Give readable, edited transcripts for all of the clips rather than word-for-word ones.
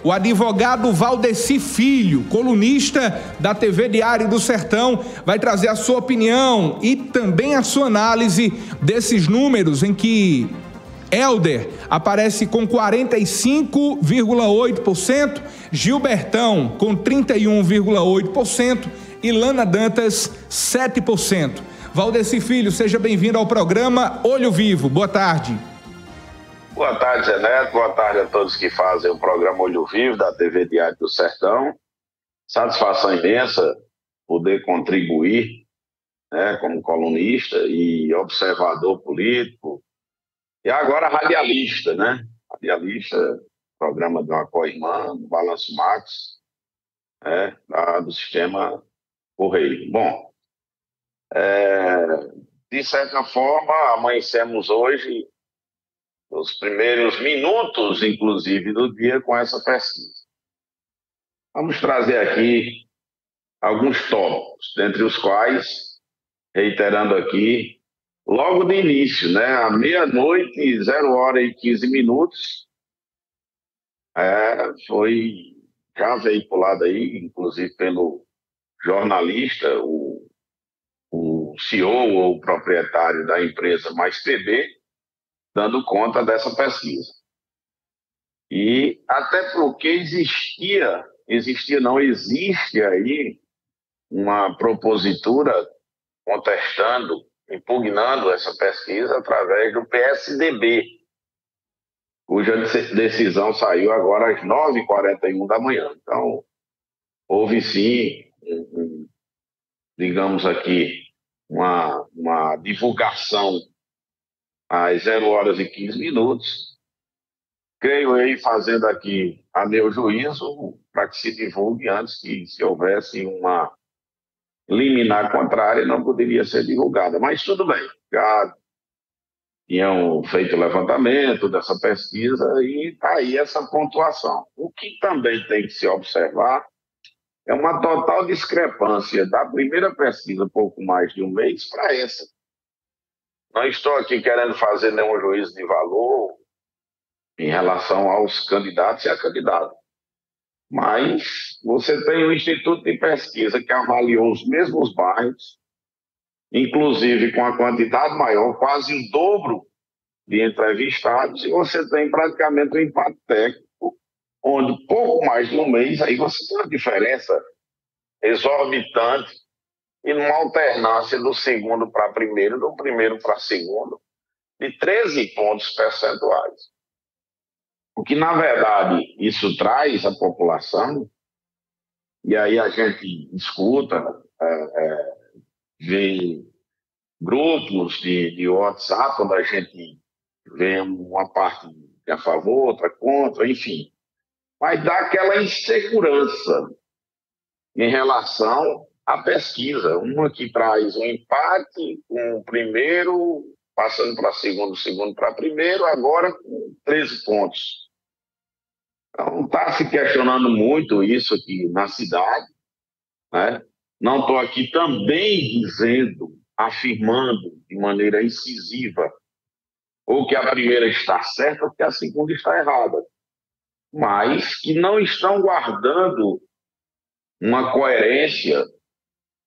o advogado Valdeci Filho, colunista da TV Diário do Sertão, vai trazer a sua opinião e também a sua análise desses números em que Helder aparece com 45,8%, Gilbertão com 31,8% e Lana Dantas 7%. Valdeci Filho, seja bem-vindo ao programa Olho Vivo. Boa tarde. Boa tarde, Zé Neto. Boa tarde a todos que fazem o programa Olho Vivo da TV Diário do Sertão. Satisfação imensa poder contribuir, como colunista e observador político. E agora radialista, Radialista, programa de uma co-irmã, do Balanço Max, do Sistema Correio. Bom, de certa forma, amanhecemos hoje, os primeiros minutos, inclusive, do dia com essa pesquisa. Vamos trazer aqui alguns tópicos, dentre os quais, reiterando aqui, logo de início, à meia-noite, 0h15, foi já veiculado aí, inclusive pelo jornalista, o CEO ou o proprietário da empresa Mais PB, dando conta dessa pesquisa. E até porque existe aí uma propositura contestando, impugnando essa pesquisa através do PSDB, cuja decisão saiu agora às 9h41 da manhã. Então, houve sim, digamos aqui, uma divulgação às 0h15, creio eu, fazendo aqui a meu juízo, para que se divulgue antes que, se houvesse uma liminar contrária, não poderia ser divulgada. Mas tudo bem, já tinham feito o levantamento dessa pesquisa e está aí essa pontuação. O que também tem que se observar é uma total discrepância da primeira pesquisa, pouco mais de um mês, para essa. Não estou aqui querendo fazer nenhum juízo de valor em relação aos candidatos e a candidata. Mas você tem um instituto de pesquisa que avaliou os mesmos bairros, inclusive com a quantidade maior, quase o dobro de entrevistados, e você tem praticamente um empate técnico, onde pouco mais de um mês, aí você tem uma diferença exorbitante e numa alternância do segundo para primeiro, do primeiro para segundo, de 13 pontos percentuais. O que, na verdade, isso traz à população, e aí a gente escuta, vê grupos de WhatsApp, onde a gente vê uma parte a favor, outra contra, enfim. Mas dá aquela insegurança em relação à pesquisa. Uma que traz um empate com o primeiro, passando para segundo, segundo para primeiro, agora com 13 pontos. Então, está se questionando muito isso aqui na cidade, Não estou aqui também dizendo, afirmando de maneira incisiva, ou que a primeira está certa ou que a segunda está errada, mas que não estão guardando uma coerência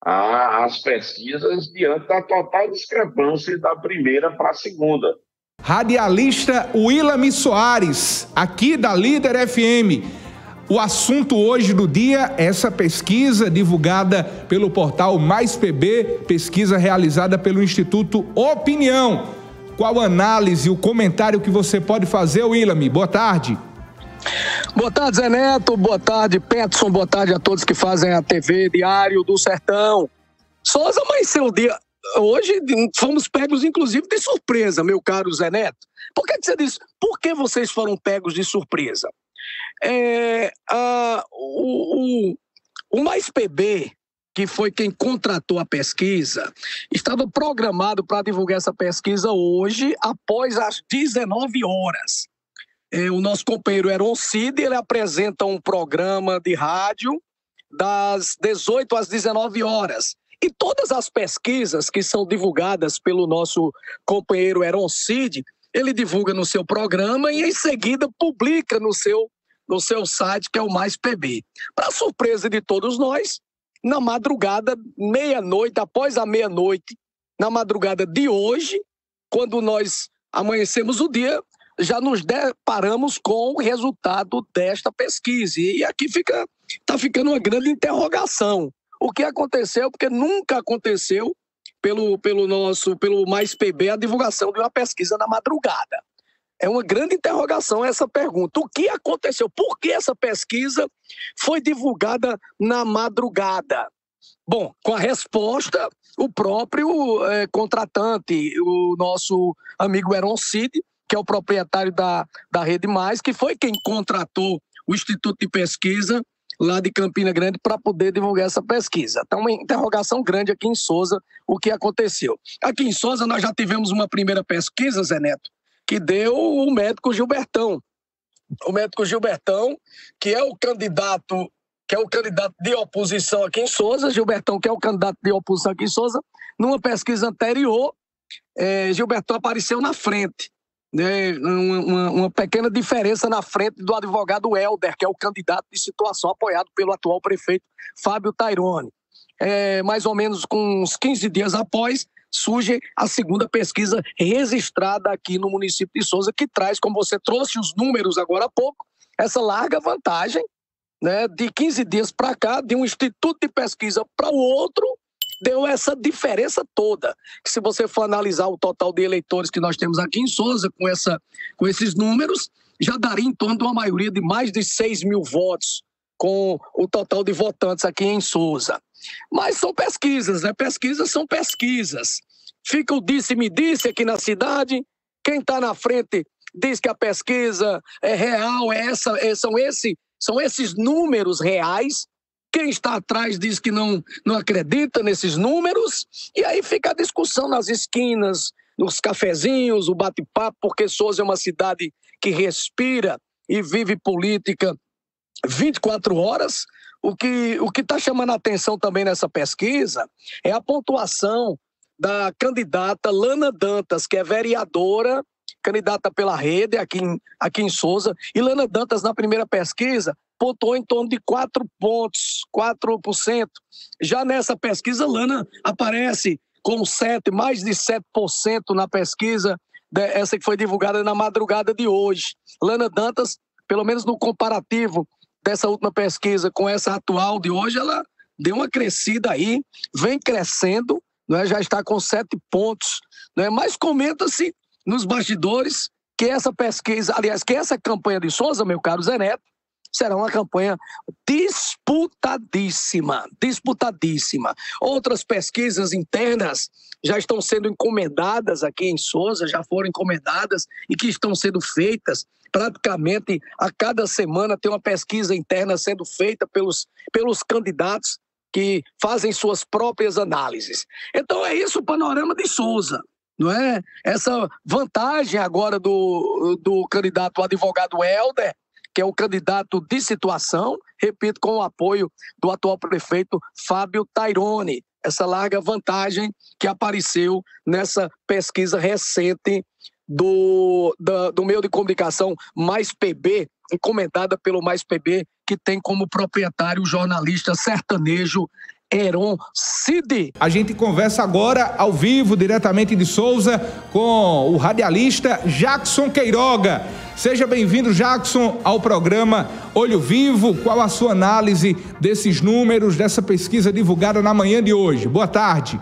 às pesquisas diante da total discrepância da primeira para a segunda. Radialista Willam Soares, aqui da Líder FM. O assunto hoje do dia é essa pesquisa divulgada pelo portal Mais PB, pesquisa realizada pelo Instituto Opinião. Qual análise, o comentário que você pode fazer, Willam? Boa tarde. Boa tarde, Zé Neto. Boa tarde, Peterson. Boa tarde a todos que fazem a TV Diário do Sertão. Souza amanheceu o dia. Hoje fomos pegos, inclusive, de surpresa, meu caro Zé Neto. Por que você disse? Por que vocês foram pegos de surpresa? O Mais PB, que foi quem contratou a pesquisa, estava programado para divulgar essa pesquisa hoje, após as 19 horas. O nosso companheiro Heron Cid, ele apresenta um programa de rádio das 18 às 19 horas. E todas as pesquisas que são divulgadas pelo nosso companheiro Heron Cid, ele divulga no seu programa e em seguida publica no seu no seu site, que é o Mais PB. Para surpresa de todos nós, na madrugada, meia-noite, após a meia-noite, na madrugada de hoje, quando nós amanhecemos o dia, já nos deparamos com o resultado desta pesquisa. E aqui está ficando uma grande interrogação. O que aconteceu? Porque nunca aconteceu pelo Mais PB a divulgação de uma pesquisa na madrugada. É uma grande interrogação essa pergunta. O que aconteceu? Por que essa pesquisa foi divulgada na madrugada? Bom, com a resposta, o próprio contratante, o nosso amigo Heron Cid, que é o proprietário da Rede Mais, que foi quem contratou o Instituto de Pesquisa lá de Campina Grande para poder divulgar essa pesquisa. Então, uma interrogação grande aqui em Souza, o que aconteceu. Aqui em Souza nós já tivemos uma primeira pesquisa, Zé Neto, que deu o médico Gilbertão. O médico Gilbertão, que é o candidato de oposição aqui em Souza, Gilbertão, que é o candidato de oposição aqui em Souza, numa pesquisa anterior, Gilbertão apareceu na frente. Uma pequena diferença na frente do advogado Helder, que é o candidato de situação apoiado pelo atual prefeito Fábio Taironi. Mais ou menos com uns 15 dias após, surge a segunda pesquisa registrada aqui no município de Souza, que traz, como você trouxe os números agora há pouco, essa larga vantagem, né, de 15 dias para cá, de um instituto de pesquisa para o outro, deu essa diferença toda. Que se você for analisar o total de eleitores que nós temos aqui em Souza, com esses números, já daria em torno de uma maioria de mais de 6 mil votos com o total de votantes aqui em Souza. Mas são pesquisas, né? Pesquisas são pesquisas. Fica o disse-me-disse aqui na cidade, quem está na frente diz que a pesquisa é real, são esses números reais. Quem está atrás diz que não acredita nesses números, e aí fica a discussão nas esquinas, nos cafezinhos, o bate-papo, porque Souza é uma cidade que respira e vive política 24 horas. O que está chamando a atenção também nessa pesquisa é a pontuação da candidata Lana Dantas, que é vereadora, candidata pela Rede aqui em Souza, e Lana Dantas, na primeira pesquisa, pontuou em torno de 4 pontos, 4%. Já nessa pesquisa, Lana aparece com mais de 7% na pesquisa, essa que foi divulgada na madrugada de hoje. Lana Dantas, pelo menos no comparativo dessa última pesquisa com essa atual de hoje, ela deu uma crescida aí, vem crescendo, né, já está com 7 pontos. Né, mas comenta-se nos bastidores que essa pesquisa, aliás, que essa campanha de Souza, meu caro Zé Neto, será uma campanha disputadíssima. Outras pesquisas internas já estão sendo encomendadas aqui em Souza, já foram encomendadas e que estão sendo feitas. Praticamente a cada semana tem uma pesquisa interna sendo feita pelos candidatos que fazem suas próprias análises. Então é isso o panorama de Souza. Não é? Essa vantagem agora do candidato advogado Helder, que é o candidato de situação, repito, com o apoio do atual prefeito Fábio Taironi. Essa larga vantagem que apareceu nessa pesquisa recente do meio de comunicação Mais PB, encomendada pelo Mais PB, que tem como proprietário o jornalista sertanejo Heron Cid. A gente conversa agora ao vivo, diretamente de Souza, com o radialista Jackson Queiroga. Seja bem-vindo, Jackson, ao programa Olho Vivo. Qual a sua análise desses números, dessa pesquisa divulgada na manhã de hoje? Boa tarde.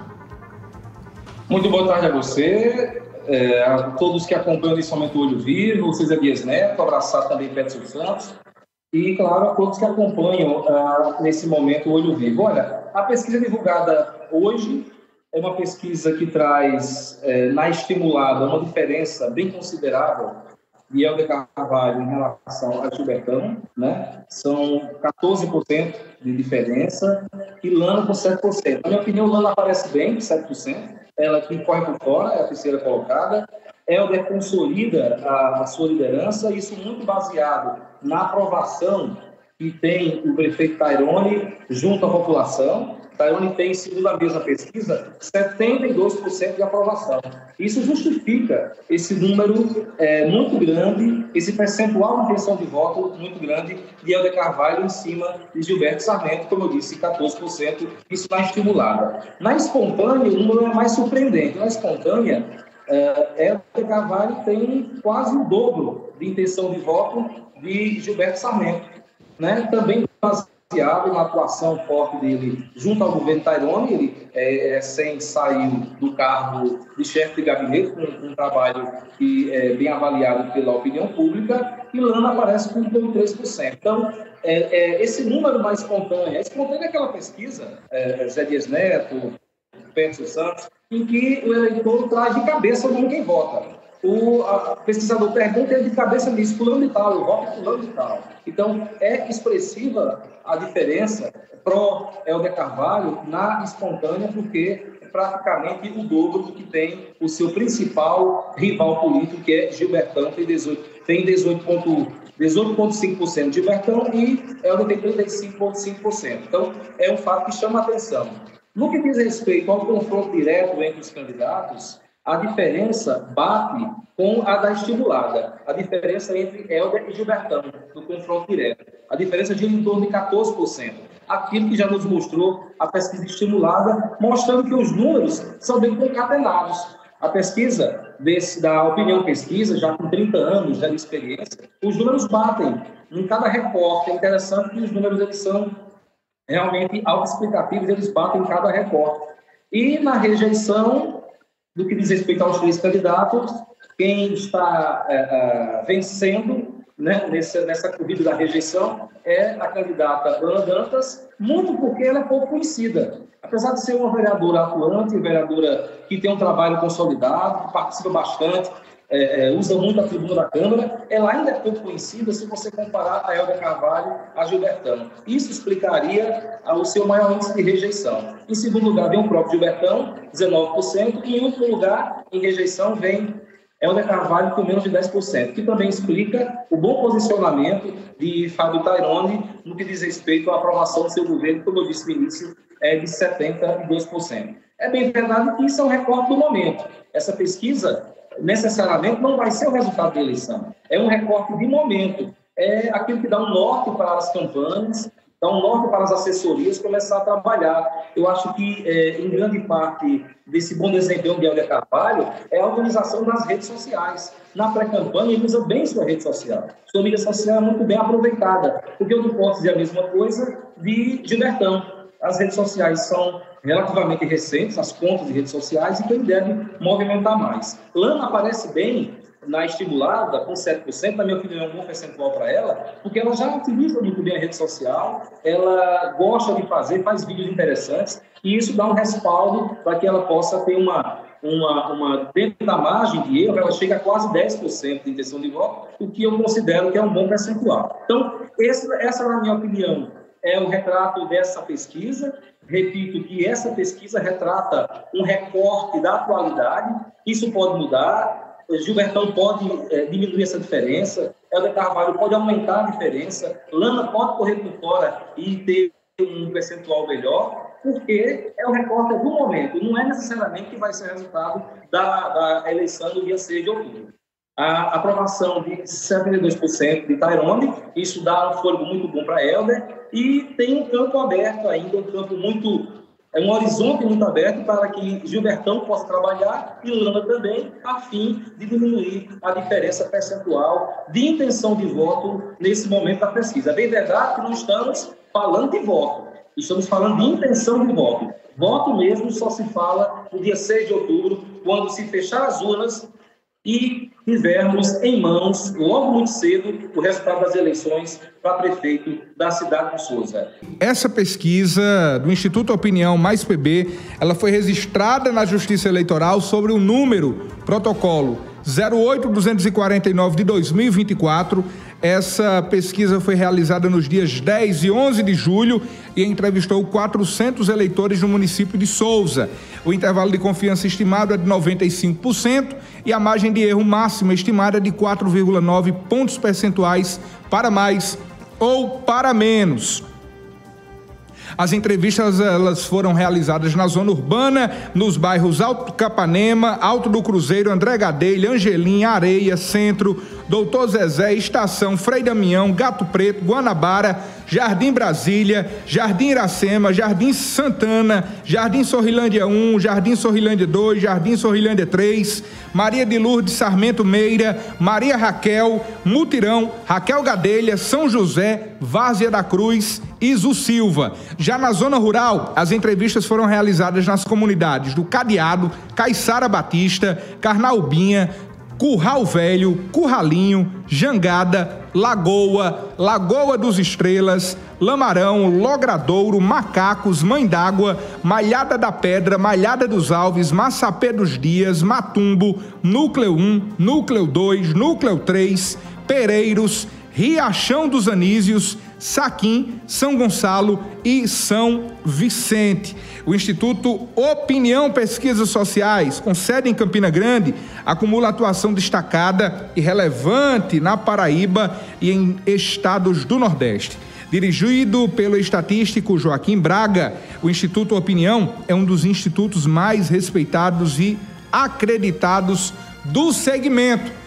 Muito boa tarde a você, a todos que acompanham nesse momento o Olho Vivo, César Dias Neto, abraçar também Pedro Santos. E, claro, a todos que acompanham nesse momento o Olho Vivo. Olha, a pesquisa divulgada hoje é uma pesquisa que traz na estimulada uma diferença bem considerável de Helder Carvalho em relação a Gilbertão, né? São 14% de diferença e Lana com 7%. Na minha opinião, Lana aparece bem, 7%. Ela que corre por fora, é a terceira colocada. Helder consolida a sua liderança, isso muito baseado na aprovação que tem o prefeito Taironi junto à população. Tairone tem, segundo a mesma pesquisa, 72% de aprovação. Isso justifica esse número muito grande, esse percentual de intenção de voto muito grande de Helder Carvalho em cima de Gilberto Sarmento, como eu disse, 14%, isso na estimulada. Na espontânea, o número é mais surpreendente. Na espontânea, Helder Carvalho tem quase o dobro de intenção de voto de Gilberto Sarmento, né? Também baseado na atuação forte dele junto ao governo Tairone. Ele recém saiu do cargo de chefe de gabinete, com um trabalho que é bem avaliado pela opinião pública, e Lana aparece com 3%. Então, esse número mais espontâneo, é aquela pesquisa, Zé Dias Neto, Pedro Santos, em que o eleitor traz de cabeça o quem vota. O pesquisador pergunta e de cabeça diz fulano de tal, eu voto fulano de tal. Então, é expressiva a diferença pró-Helder Carvalho na espontânea, porque é praticamente o dobro do que tem o seu principal rival político, que é Gilbertão, tem 18,5% de Gilbertão e Helder tem 35,5%. Então, é um fato que chama a atenção. No que diz respeito ao confronto direto entre os candidatos, a diferença bate com a da estimulada. A diferença entre Helder e Gilbertão, no confronto direto. A diferença de em torno de 14%. Aquilo que já nos mostrou a pesquisa estimulada, mostrando que os números são bem concatenados. A pesquisa da Opinião Pesquisa, já com 30 anos de experiência, os números batem em cada recorte. É interessante que os números eles são realmente autoexplicativos, eles batem em cada recorte. E na rejeição, do que diz respeito aos 3 candidatos, quem está vencendo, né, nessa corrida da rejeição é a candidata Ana Dantas, muito porque ela é pouco conhecida. Apesar de ser uma vereadora atuante, vereadora que tem um trabalho consolidado, que participa bastante, usa muito a tribuna da Câmara, ela ainda é pouco conhecida se você comparar a Helder Carvalho a Gilbertão. Isso explicaria o seu maior índice de rejeição. Em segundo lugar, vem o próprio Gilbertão, 19%, e em último lugar, em rejeição, vem Helder Carvalho com menos de 10%, que também explica o bom posicionamento de Fábio Tairone no que diz respeito à aprovação do seu governo, como eu disse no início, de 72%. É bem verdade que isso é um recorte do momento. Essa pesquisa necessariamente não vai ser o resultado da eleição. É um recorte de momento. É aquilo que dá um norte para as campanhas, dá um norte para as assessorias começar a trabalhar. Eu acho que, em grande parte desse bom desempenho de Helder Carvalho, é a utilização das redes sociais. Na pré-campanha, ele usa bem sua rede social. Sua mídia social é muito bem aproveitada, porque eu não posso dizer a mesma coisa de Gilbertão. As redes sociais são relativamente recentes, as contas de redes sociais, e quem deve movimentar mais. Lana aparece bem na estimulada, com 7%, na minha opinião, é um bom percentual para ela, porque ela já utiliza muito bem a rede social, ela gosta de fazer, faz vídeos interessantes, e isso dá um respaldo para que ela possa ter dentro da margem de erro, ela chega a quase 10% de intenção de voto, o que eu considero que é um bom percentual. Então, essa, na minha opinião, é o retrato dessa pesquisa. Repito que essa pesquisa retrata um recorte da atualidade. Isso pode mudar. Gilbertão pode diminuir essa diferença. Helder Carvalho pode aumentar a diferença. Lana pode correr por fora e ter um percentual melhor, porque é o recorte do momento. Não é necessariamente que vai ser resultado da eleição do dia 6 de outubro. A aprovação de 72% de Tairone, isso dá um fôlego muito bom para Helder, e tem um campo aberto ainda, um horizonte muito aberto para que Gilbertão possa trabalhar e Lana também, a fim de diminuir a diferença percentual de intenção de voto nesse momento da pesquisa. É bem verdade que não estamos falando de voto, estamos falando de intenção de voto. Voto mesmo só se fala no dia 6 de outubro, quando se fechar as urnas e tivermos em mãos, logo muito cedo, o resultado das eleições para prefeito da cidade de Souza. Essa pesquisa do Instituto Opinião Mais PB, ela foi registrada na Justiça Eleitoral sobre o número protocolo 08249 de 2024. Essa pesquisa foi realizada nos dias 10 e 11 de julho e entrevistou 400 eleitores no município de Souza. O intervalo de confiança estimado é de 95% e a margem de erro máxima estimada é de 4,9 pontos percentuais para mais ou para menos. As entrevistas elas foram realizadas na zona urbana, nos bairros Alto Capanema, Alto do Cruzeiro, André Gadelha, Angelim, Areia, Centro, Doutor Zezé, Estação, Frei Damião, Gato Preto, Guanabara, Jardim Brasília, Jardim Iracema, Jardim Santana, Jardim Sorrilândia 1, Jardim Sorrilândia 2, Jardim Sorrilândia 3, Maria de Lourdes Sarmento Meira, Maria Raquel, Mutirão, Raquel Gadelha, São José, Várzea da Cruz e Izu Silva. Já na zona rural, as entrevistas foram realizadas nas comunidades do Cadeado, Caiçara Batista, Carnaubinha, Curral Velho, Curralinho, Jangada, Lagoa, Lagoa dos Estrelas, Lamarão, Logradouro, Macacos, Mãe d'Água, Malhada da Pedra, Malhada dos Alves, Massapé dos Dias, Matumbo, Núcleo 1, Núcleo 2, Núcleo 3, Pereiros, Riachão dos Anísios, Saquim, São Gonçalo e São Vicente. O Instituto Opinião Pesquisas Sociais, com sede em Campina Grande, acumula atuação destacada e relevante na Paraíba e em estados do Nordeste. Dirigido pelo estatístico Joaquim Braga, o Instituto Opinião é um dos institutos mais respeitados e acreditados do segmento.